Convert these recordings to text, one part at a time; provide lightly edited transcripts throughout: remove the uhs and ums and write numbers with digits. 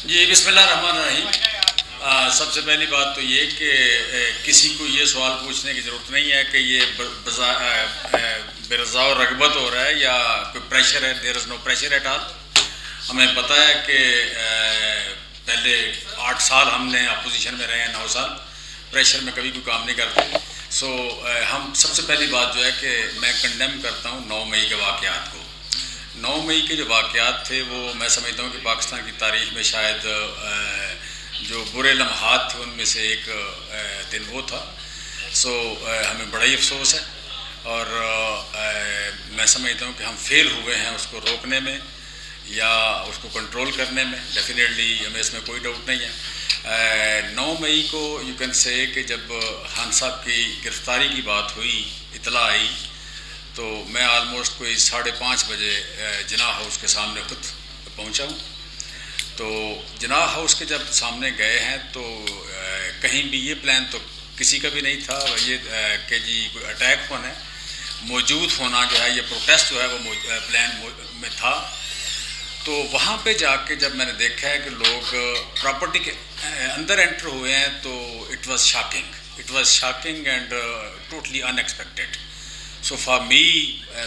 जी बिस्मिल्लाहिर्रहमानिर्रहीम। सबसे पहली बात तो ये कि किसी को ये सवाल पूछने की ज़रूरत नहीं है कि ये बेरज़ा और रगबत हो रहा है या कोई प्रेशर है। There is no pressure at all. हमें पता है कि पहले 8 साल हमने अपोजिशन में रहे हैं, 9 साल प्रेशर में कभी कोई काम नहीं करते। सो हम सबसे पहली बात जो है कि मैं कंडेम करता हूँ 9 मई के वाक़यात को। 9 मई के जो वाक़यात थे वो मैं समझता हूँ कि पाकिस्तान की तारीख़ में शायद जो बुरे लम्हात थे उनमें से एक दिन वो था। सो हमें बड़ा ही अफसोस है और मैं समझता हूँ कि हम फेल हुए हैं उसको रोकने में या उसको कंट्रोल करने में। डेफिनेटली हमें इसमें कोई डाउट नहीं है। 9 मई को यू कैन से कि जब खान साहब की गिरफ़्तारी की बात हुई, इतला आई, तो मैं आलमोस्ट कोई 5:30 बजे जिनाह हाउस के सामने खुद पहुंचा हूँ। तो जिनाह हाउस के जब सामने गए हैं तो कहीं भी ये प्लान तो किसी का भी नहीं था ये कि जी कोई अटैक होना है। मौजूद होना जो है, ये प्रोटेस्ट जो है वो प्लान में था। तो वहाँ पे जाके जब मैंने देखा है कि लोग प्रॉपर्टी के अंदर एंटर हुए हैं तो it was shocking and totally unexpected. So for me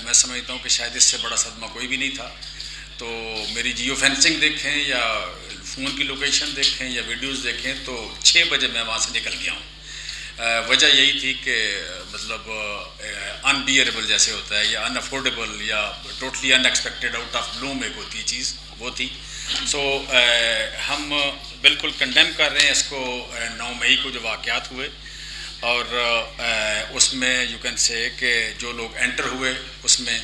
मैं समझता हूँ कि शायद इससे बड़ा सदमा कोई भी नहीं था। तो मेरी जियो फेंसिंग देखें या फ़ोन की लोकेशन देखें या वीडियोस देखें तो 6 बजे मैं वहाँ से निकल गया हूँ। वजह यही थी कि मतलब अनबियरेबल जैसे होता है या अनअफोर्डेबल या totally unexpected out of blue में होती चीज़ वो थी। सो हम बिल्कुल कंडेम कर रहे हैं इसको। 9 मई को जो वाक़यात हुए और उसमें यू कैन से कि जो लोग एंटर हुए उसमें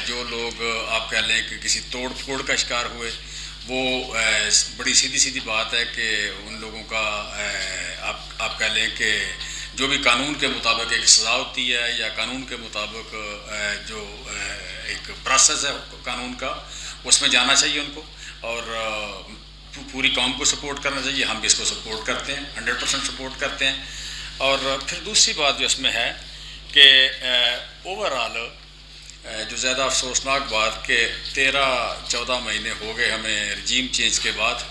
जो लोग आप कह लें कि किसी तोड़ फोड़ का शिकार हुए, वो बड़ी सीधी सीधी बात है कि उन लोगों का आप कह लें कि जो भी कानून के मुताबिक एक सज़ा होती है या कानून के मुताबिक जो एक प्रोसेस है कानून का, उसमें जाना चाहिए उनको और पूरी कौम को सपोर्ट करना चाहिए। हम भी इसको सपोर्ट करते हैं, 100% सपोर्ट करते हैं। और फिर दूसरी बात जो इसमें है कि ओवरऑल जो ज़्यादा अफसोसनाक बात कि 13-14 महीने हो गए हमें रजीम चेंज के बाद।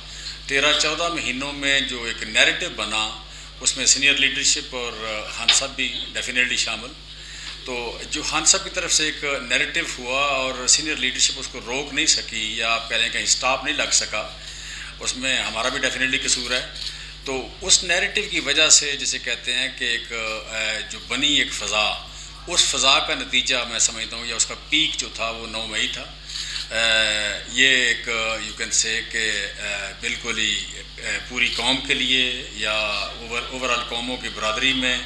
13-14 महीनों में जो एक नैरेटिव बना उसमें सीनियर लीडरशिप और खान साहब भी डेफिनेटली शामिल। तो जो खान साहब की तरफ से एक नैरेटिव हुआ और सीनियर लीडरशिप उसको रोक नहीं सकी या आप कह लें कहीं स्टॉप नहीं लग सका, उसमें हमारा भी डेफिनेटली कसूर है। तो उस नैरेटिव की वजह से जिसे कहते हैं कि एक जो बनी एक फ़ज़ा, उस फ़ज़ा का नतीजा मैं समझता हूँ या उसका पीक जो था वो 9 मई था। ये एक यू कैन से कि बिल्कुल ही पूरी कौम के लिए या ओवरऑल कौमों की बरादरी में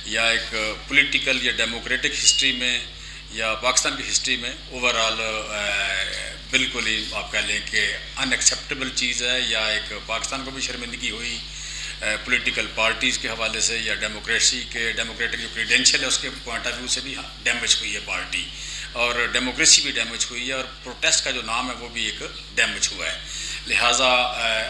या एक पॉलिटिकल या डेमोक्रेटिक हिस्ट्री में या पाकिस्तान की हिस्ट्री में ओवरऑल बिल्कुल ही आप कह लें कि अनएक्सेप्टेबल चीज़ है या एक पाकिस्तान को भी शर्मिंदगी हुई पॉलिटिकल पार्टीज़ के हवाले से या डेमोक्रेटिक जो क्रीडेंशियल है उसके पॉइंट ऑफ व्यू से भी डैमेज हुई है पार्टी और डेमोक्रेसी भी डैमेज हुई है और प्रोटेस्ट का जो नाम है वो भी एक डैमेज हुआ है। लिहाजा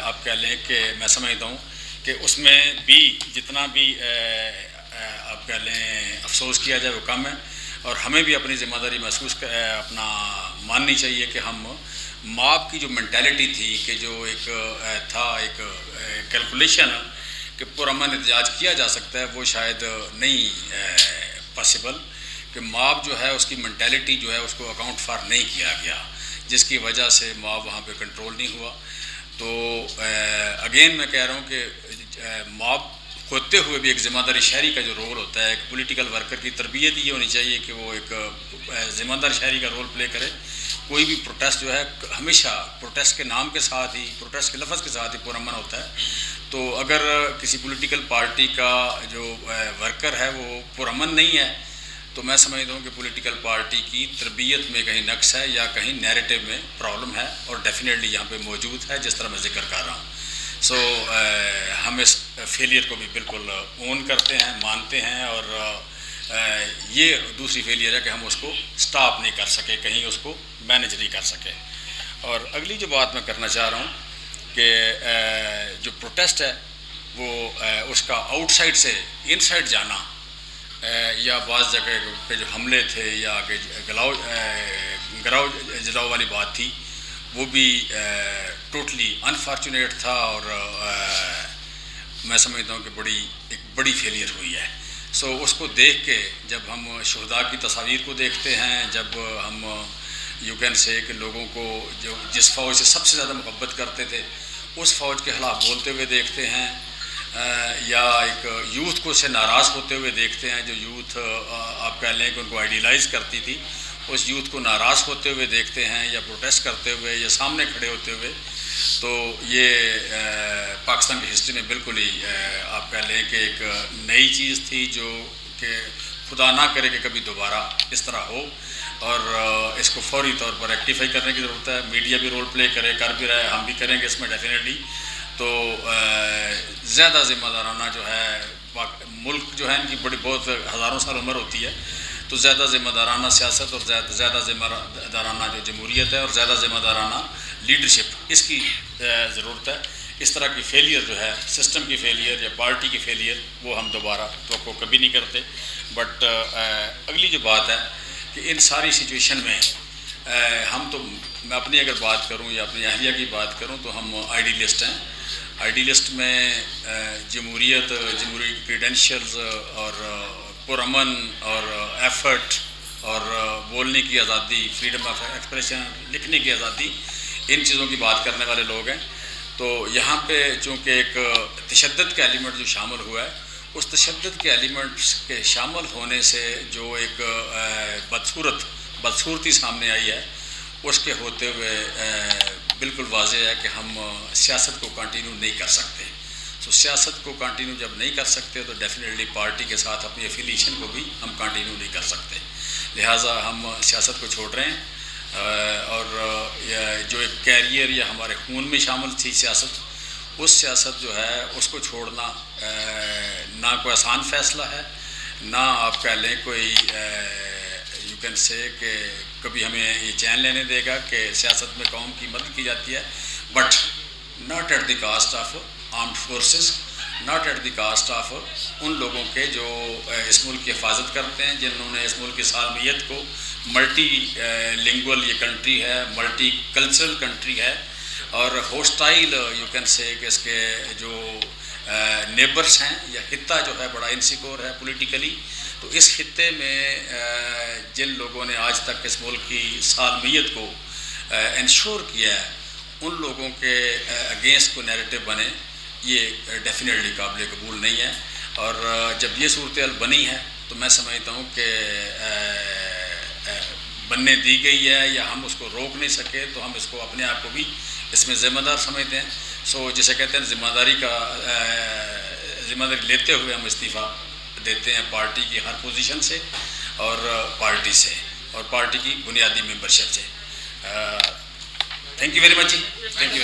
आप कह लें कि मैं समझता हूँ कि उसमें भी जितना भी आप कह लें अफसोस किया जाए वो कम है और हमें भी अपनी ज़िम्मेदारी महसूस अपना माननी चाहिए कि हम मॉब की जो मेंटालिटी थी कि जो एक था एक कैलकुलेशन कि पुरअमन एहतजाज किया जा सकता है, वो शायद नहीं पॉसिबल कि मॉब जो है उसकी मेंटालिटी जो है उसको अकाउंट फॉर नहीं किया गया, जिसकी वजह से मॉब वहाँ पे कंट्रोल नहीं हुआ। तो अगेन मैं कह रहा हूँ कि मॉब होते हुए भी एक ज़िम्मेदारी शहरी का जो रोल होता है, एक पॉलिटिकल वर्कर की तरबियत ये होनी चाहिए कि वो एक ज़िम्मेदार शहरी का रोल प्ले करे। कोई भी प्रोटेस्ट जो है हमेशा प्रोटेस्ट के नाम के साथ ही, प्रोटेस्ट के लफ्ज़ के साथ ही पुरअमन होता है। तो अगर किसी पॉलिटिकल पार्टी का जो वर्कर है वो पुरअमन नहीं है तो मैं समझता हूँ कि पॉलिटिकल पार्टी की तरबियत में कहीं नक्स है या कहीं नैरेटिव में प्रॉब्लम है और डेफिनेटली यहाँ पे मौजूद है जिस तरह मैं जिक्र कर रहा हूँ। सो हम इस फेलियर को भी बिल्कुल ओन करते हैं, मानते हैं और ये दूसरी फेलियर है कि हम उसको स्टॉप नहीं कर सके, कहीं उसको मैनेज नहीं कर सके। और अगली जो बात मैं करना चाह रहा हूँ कि जो प्रोटेस्ट है वो उसका आउटसाइड से इनसाइड जाना या बाज़ जगह पे जो हमले थे या आगे गराव जलाव वाली बात थी वो भी टोटली अनफॉर्चुनेट था और मैं समझता हूँ कि एक बड़ी फेलियर हुई है। सो उसको देख के जब हम शुहदा की तस्वीर को देखते हैं, जब हम यू कैन से कि लोगों को जो जिस फ़ौज से सबसे ज़्यादा मोहब्बत करते थे उस फ़ौज के ख़िलाफ़ बोलते हुए देखते हैं, या एक यूथ को से नाराज़ होते हुए देखते हैं, जो यूथ आप कह लें कि उनको आइडियलाइज़ करती थी, उस यूथ को नाराज़ होते हुए देखते हैं या प्रोटेस्ट करते हुए या सामने खड़े होते हुए, तो ये पाकिस्तान की हिस्ट्री में बिल्कुल ही आप कह लें कि एक नई चीज़ थी जो कि खुदा ना करे कि कभी दोबारा इस तरह हो, और इसको फौरी तौर पर रेक्टिफाई करने की ज़रूरत है। मीडिया भी रोल प्ले करे, कर भी रहा है, हम भी करेंगे इसमें डेफिनेटली। तो ज़्यादा ज़िम्मेदाराना जो है मुल्क जो है इनकी बहुत हज़ारों साल उम्र होती है, तो ज़्यादा ज़िम्मेदाराना सियासत और ज़्यादा ज़िम्मेदाराना जो जमहूरियत है और ज़्यादा ज़िम्मेदाराना लीडरशिप, इसकी ज़रूरत है। इस तरह की फेलियर जो है, सिस्टम की फेलियर या पार्टी की फेलियर, वो हम दोबारा तो कभी नहीं करते। बट अगली जो बात है कि इन सारी सिचुएशन में हम तो, मैं अपनी अगर बात करूं या अपनी अहलिया की बात करूं तो हम आइडियलिस्ट हैं। आइडियलिस्ट में जमहूरी क्रीडेंशियल्स और पुरअमन और एफर्ट और बोलने की आज़ादी, फ्रीडम ऑफ एक्सप्रेशन, लिखने की आज़ादी, इन चीज़ों की बात करने वाले लोग हैं। तो यहाँ पे चूँकि एक तशद्दुद का एलिमेंट जो शामिल हुआ है, उस तशद्दुद के एलिमेंट्स के शामिल होने से जो एक बदसूरती सामने आई है, उसके होते हुए बिल्कुल वाज़ेह है कि हम सियासत को कंटिन्यू नहीं कर सकते। तो सियासत को कंटिन्यू जब नहीं कर सकते तो डेफिनेटली पार्टी के साथ अपनी एफिलिएशन को भी हम कंटिन्यू नहीं कर सकते। लिहाजा हम सियासत को छोड़ रहे हैं, और जो एक कैरियर या हमारे खून में शामिल थी सियासत, उस सियासत जो है उसको छोड़ना ना कोई आसान फ़ैसला है, ना आप कह लें कोई यू कैन से कि कभी हमें ये चैन लेने देगा कि सियासत में कौम की मदद की जाती है, but not at the cost of armed forces, not at the cost of उन लोगों के जो इस मुल्क की हिफाजत करते हैं, जिन्होंने इस मुल्क की सालमियत को, मल्टी लिंगुअल ये कंट्री है, मल्टी कल्चरल कंट्री है, और होस्टाइल यू कैन से कि इसके जो नेबर्स हैं या खित्ता जो है बड़ा इनसिक्योर है पॉलिटिकली। तो इस खित्ते में जिन लोगों ने आज तक इस मुल्क की सालमियत को इंश्योर किया है, उन लोगों के अगेंस्ट को नैरेटिव बने, ये डेफिनेटली काबिल कबूल नहीं है। और जब ये सूरत बनी है तो मैं समझता हूँ कि बनने दी गई है या हम उसको रोक नहीं सके, तो हम इसको अपने आप को भी इसमें ज़िम्मेदार समझते हैं। सो जिसे कहते हैं ज़िम्मेदारी लेते हुए हम इस्तीफ़ा देते हैं पार्टी की हर पोजीशन से और पार्टी से और पार्टी की बुनियादी मेंबरशिप से। थैंक यू वेरी मच जी, थैंक यू।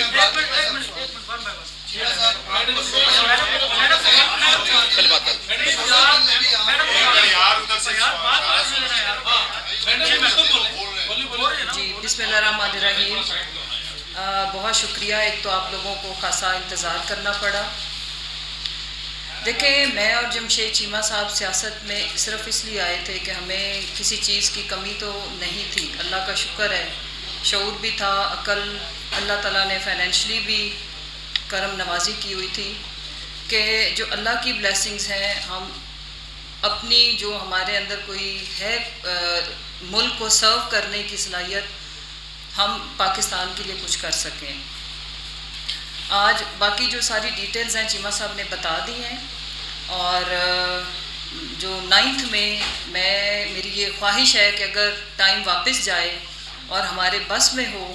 जी, बिस्मिल्लाहिर्रहमानिर्रहीम। बहुत शुक्रिया। एक तो आप लोगों को खासा इंतज़ार करना पड़ा। देखें, मैं और जमशेद चीमा साहब सियासत में सिर्फ इसलिए आए थे कि हमें किसी चीज़ की कमी तो नहीं थी, अल्लाह का शुक्र है, शऊर भी था, अकल, अल्लाह ताला ने फाइनेंशली भी करम नवाजी की हुई थी कि जो अल्लाह की ब्लेसिंग्स हैं, हम अपनी जो हमारे अंदर कोई है मुल्क को सर्व करने की सलाहियत, हम पाकिस्तान के लिए कुछ कर सकें। आज बाकी जो सारी डिटेल्स हैं चीमा साहब ने बता दी हैं, और जो 9th में मेरी ये ख्वाहिश है कि अगर टाइम वापस जाए और हमारे बस में हो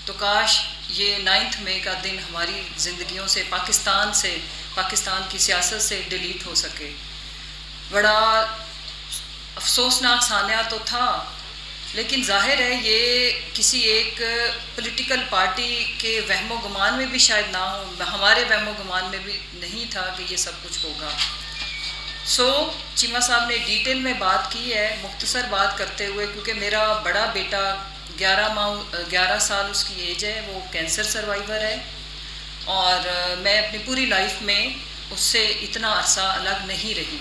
तो काश ये 9 मई का दिन हमारी ज़िंदगियों से, पाकिस्तान की सियासत से डिलीट हो सके। बड़ा अफसोसनाक सान्या तो था, लेकिन जाहिर है ये किसी एक पॉलिटिकल पार्टी के वहमो गुमान में भी शायद ना हो, हमारे वहमो गुमान में भी नहीं था कि ये सब कुछ होगा। चीमा साहब ने डिटेल में बात की है, मुख्तसर बात करते हुए, क्योंकि मेरा बड़ा बेटा 11 साल उसकी एज है, वो कैंसर सर्वाइवर है, और मैं अपनी पूरी लाइफ में उससे इतना अरसा अलग नहीं रही।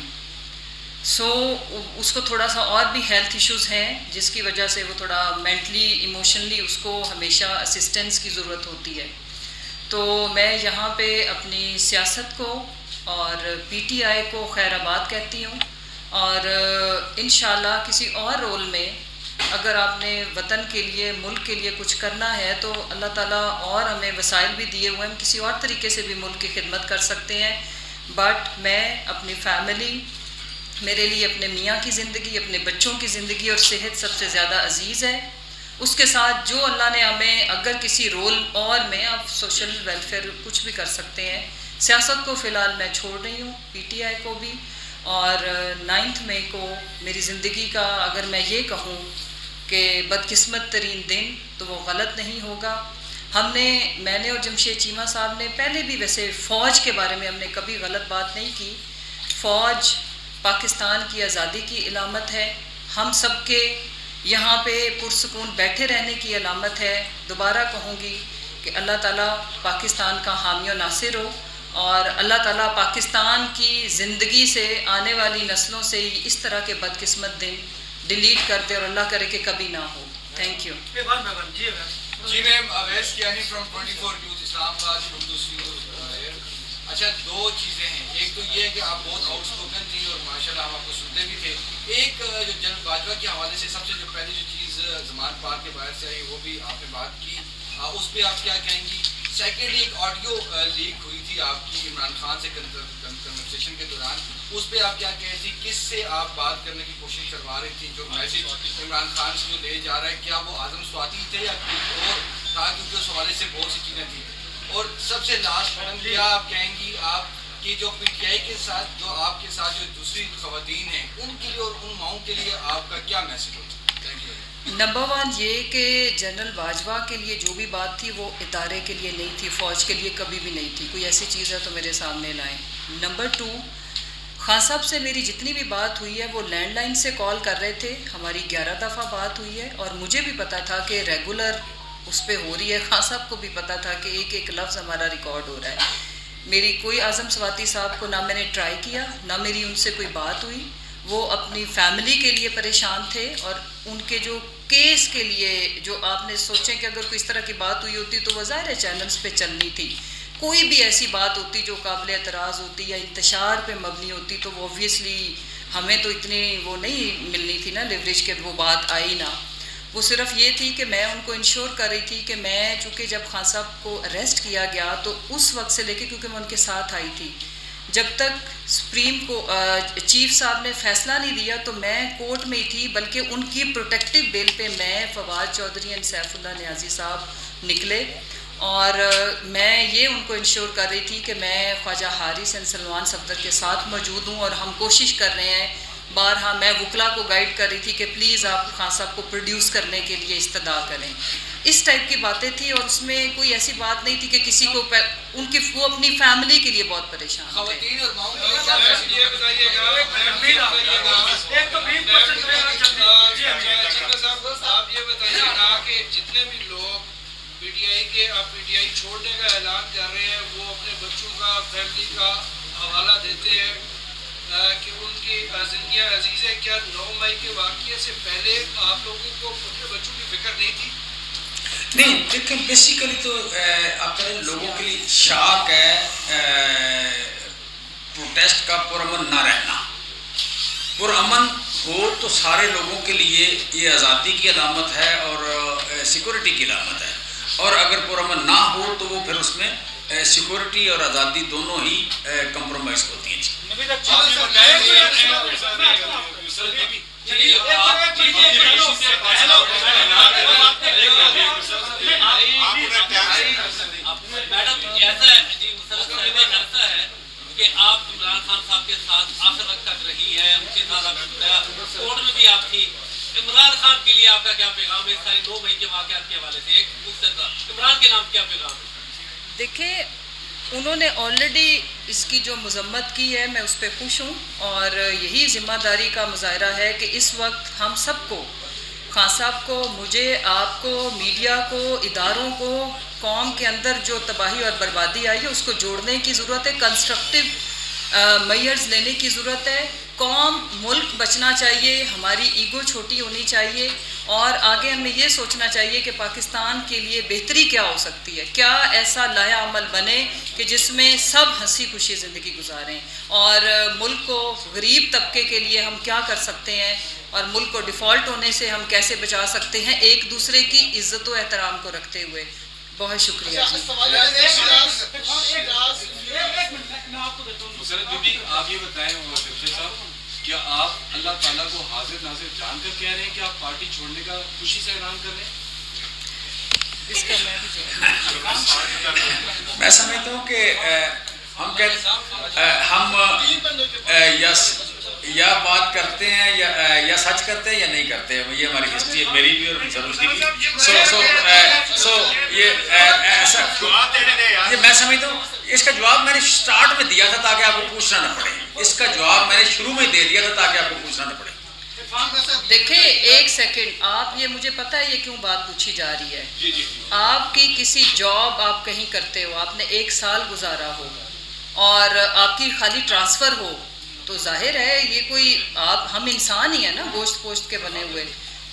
उसको थोड़ा सा और भी हेल्थ इश्यूज़ हैं, जिसकी वजह से वो थोड़ा मेंटली इमोशनली उसको हमेशा असिस्टेंस की ज़रूरत होती है। तो मैं यहाँ पे अपनी सियासत को और PTI को खैराबाद कहती हूँ, और इंशाल्लाह किसी और रोल में अगर आपने वतन के लिए, मुल्क के लिए कुछ करना है तो अल्लाह ताला और हमें वसाइल भी दिए हुए हैं, हम किसी और तरीके से भी मुल्क की खिदमत कर सकते हैं। बट मैं अपनी फैमिली, मेरे लिए अपने मियाँ की ज़िंदगी, अपने बच्चों की ज़िंदगी और सेहत सबसे ज़्यादा अजीज़ है। उसके साथ जो अल्लाह ने हमें, अगर किसी रोल और में आप सोशल वेलफेयर कुछ भी कर सकते हैं। सियासत को फ़िलहाल मैं छोड़ रही हूँ, PTI को भी, और 9 मई को मेरी ज़िंदगी का अगर मैं ये कहूँ कि बदकिस्मत तरीन दिन, तो वो गलत नहीं होगा। मैंने और जमशेद चीमा साहब ने पहले भी वैसे फ़ौज के बारे में हमने कभी गलत बात नहीं की। फ़ौज पाकिस्तान की आज़ादी की इलामत है, हम सब के यहाँ पे पुरसकून बैठे रहने की अलामत है। दोबारा कहूँगी कि अल्लाह ताला पाकिस्तान का हामी और नासिर हो, और अल्लाह ताला पाकिस्तान की ज़िंदगी से, आने वाली नस्लों से इस तरह के बदकिस्मत दिन डिलीट कर दे, और अल्लाह करे कि कभी ना हो। Thank you. जी ma'am, Awais Kiyani from 24 news Islamabad from दूसरी here। अच्छा, दो चीज़ें हैं। एक तो ये है कि आप बहुत आउटस्पोकन थी और माशाल्लाह हम आपको सुनते भी थे। एक जो जनरल बाजवा के हवाले से सबसे जो पहली जो चीज़ ज़मान पाक के बाहर से आई वो भी आपने बात की, उस पर आप क्या कहेंगी? सेकेंडली, एक ऑडियो लीक हुई थी आपकी इमरान खान से कन्वर्सेशन के दौरान, उस पर आप क्या कह रही थी? किससे आप बात करने की कोशिश करवा रही थी? जो मैसेज इमरान खान से जो ले जा रहा है, क्या वो आजम स्वाति थे या कोई और था? क्योंकि उस हवाले से बहुत सी चीज़ें थी। और सबसे लास्ट मैडम, क्या आप कहेंगी आप कि जो PTI के साथ, जो आपके साथ जो दूसरी खवातीन हैं, उनके लिए और उन माओं के लिए आपका क्या मैसेज होगा? Thank you. नंबर 1 ये कि जनरल बाजवा के लिए जो भी बात थी वो इदारे के लिए नहीं थी, फ़ौज के लिए कभी भी नहीं थी। कोई ऐसी चीज़ है तो मेरे सामने लाएं। नंबर 2, खान साहब से मेरी जितनी भी बात हुई है वो लैंडलाइन से कॉल कर रहे थे। हमारी 11 दफ़ा बात हुई है, और मुझे भी पता था कि रेगुलर उस पर हो रही है। खान साहब को भी पता था कि एक एक लफ्ज़ हमारा रिकॉर्ड हो रहा है। मेरी कोई आज़म स्वाति साहब को ना मैंने ट्राई किया, ना मेरी उनसे कोई बात हुई। वो अपनी फैमिली के लिए परेशान थे, और उनके जो केस के लिए, जो आपने सोचें कि अगर कोई इस तरह की बात हुई होती तो वो ज़ाहिर चैनल्स पे चलनी थी। कोई भी ऐसी बात होती जो काबिल एतराज़ होती या इंतशार पे मबनी होती तो वो ऑब्वियसली हमें तो इतनी वो नहीं मिलनी थी ना, लिवरेज के, वो बात आई ना। वो सिर्फ ये थी कि मैं उनको इंश्योर कर रही थी कि मैं, चूँकि जब खान साहब को अरेस्ट किया गया तो उस वक्त से लेके, क्योंकि मैं उनके साथ आई थी, जब तक सुप्रीम को चीफ साहब ने फ़ैसला नहीं दिया तो मैं कोर्ट में ही थी। बल्कि उनकी प्रोटेक्टिव बेल पे मैं, फवाद चौधरी एंड सैफुल्लाह नियाज़ी साहब निकले, और मैं ये उनको इंश्योर कर रही थी कि मैं ख्वाजा हारिस एंड सलमान सफदर के साथ मौजूद हूँ, और हम कोशिश कर रहे हैं। बारहा मैं वकला को गाइड कर रही थी कि प्लीज़ आप खान साहब को प्रोड्यूस करने के लिए इस्तदा करें। इस टाइप की बातें थी, और उसमें कोई ऐसी बात नहीं थी कि किसी को उनकी, वो अपनी फैमिली के लिए बहुत परेशान थे। जितने भी लोग PTI के अब PTI छोड़ने का ऐलान कर रहे हैं, वो अपने बच्चों का, फैमिली का हवाला देते हैं कि उनकी जिंदगियाँ अजीज़ है। क्या 9 मई के वाक़ये से पहले आप लोगों को अपने बच्चों की फिक्र नहीं थी? नहीं, देखिए बेसिकली तो अपने लोगों के लिए शाक है प्रोटेस्ट का पुरअमन ना रहना। पुरअमन हो तो सारे लोगों के लिए ये आज़ादी की अलामत है और सिक्योरिटी की अलामत है, और अगर पुरअमन ना हो तो वो फिर उसमें सिक्योरिटी और आज़ादी दोनों ही कंप्रोमाइज़ होती हैं। मैडम ऐसा है जी, ऐसा है कि आप इमरान खान साहब के साथ आखिर तक रही है, उनके साथ आप कोर्ट में भी आप थी। इमरान खान के लिए आपका क्या पैगाम है इस सारी 9 मई के वाक़यात के हवाले से? एक मुख्तसर इमरान के नाम क्या पैगाम है? देखिए, उन्होंने ऑलरेडी इसकी जो मजम्मत की है, मैं उस पर खुश हूँ, और यही ज़िम्मेदारी का मुजाहरा है कि इस वक्त हम सबको, खान साहब को, मुझे, आपको, मीडिया को, इदारों को, कौम के अंदर जो तबाही और बर्बादी आई है उसको जोड़ने की ज़रूरत है। कंस्ट्रक्टिव मेजर्स लेने की ज़रूरत है। कौम मुल्क बचना चाहिए, हमारी ईगो छोटी होनी चाहिए और आगे हमें ये सोचना चाहिए कि पाकिस्तान के लिए बेहतरी क्या हो सकती है, क्या ऐसा लाया अमल बने कि जिसमें सब हंसी खुशी ज़िंदगी गुजारें और मुल्क को गरीब तबके के लिए हम क्या कर सकते हैं और मुल्क को डिफ़ॉल्ट होने से हम कैसे बचा सकते हैं, एक दूसरे की इज़्ज़त व एहतराम को रखते हुए। बहुत शुक्रिया जी। मुसरत बीबी, आप ये बताएं साहब, क्या आप अल्लाह ताला को हाजिर नाजिर जानकर कह रहे हैं कि आप पार्टी छोड़ने का खुशी से ऐलान कर रहे हैं? इसका मैं समझता हूँ कि हम या बात करते हैं या सच करते हैं या नहीं करते हैं, ये हमारी हिस्ट्री है, मेरी भी और मुसरत की भी। सो ये ऐसा ये मैं समझता हूँ इसका जवाब मैंने स्टार्ट में दिया था ताकि आपको पूछना न पड़े, इसका जवाब मैंने शुरू में दे दिया था ताकि आपको पूछना न पड़े। देखिए एक सेकंड, आप ये मुझे पता है ये क्यों बात पूछी जा रही है। आपकी किसी जॉब आप कहीं करते हो, आपने 1 साल गुजारा हो और आपकी खाली ट्रांसफ़र हो, तो जाहिर है ये कोई हम इंसान ही है ना, गोश्त पोश्त के बने हुए।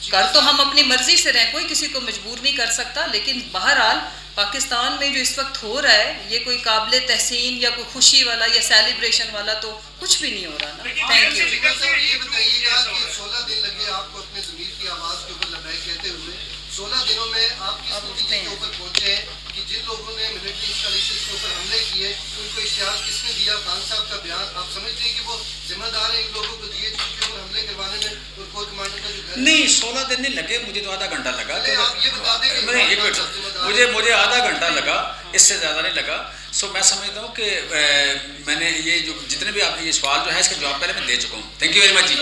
कर तो हम अपनी मर्जी से रहें, कोई किसी को मजबूर नहीं कर सकता, लेकिन बहरहाल पाकिस्तान में जो इस वक्त हो रहा है ये कोई काबिल तहसीन या कोई खुशी वाला या सेलिब्रेशन वाला तो कुछ भी नहीं हो रहा ना। Thank you. ये बताइएगा कि 16 दिन लगे आपको अपने ज़मीर की आवाज़ के ऊपर लड़ाई कहते हुए, 16 दिनों में आप किस नतीजे के ऊपर पहुंचे हैं कि जिन लोगों ने मिलिट्री इंस्टॉलेशन के ऊपर हमले किए उनको इश्तिहार किसने दिया? खान साहब का बयान, आप समझते हैं कि वो जिम्मेदार है इन लोगों को दिए जिनके ऊपर हमले करवाने में? और कोर कमांडर का जो घर नहीं 16 दिन नहीं लगे, मुझे तो आधा घंटा लगा। आप ये बता दें कि नहीं, एक मिनट, मुझे आधा घंटा लगा, इससे ज़्यादा नहीं लगा। सो मैं समझता हूँ कि मैंने ये जो जितने भी आपने ये सवाल जो है इसका जवाब पहले मैं दे चुका हूँ। Thank you very much ji.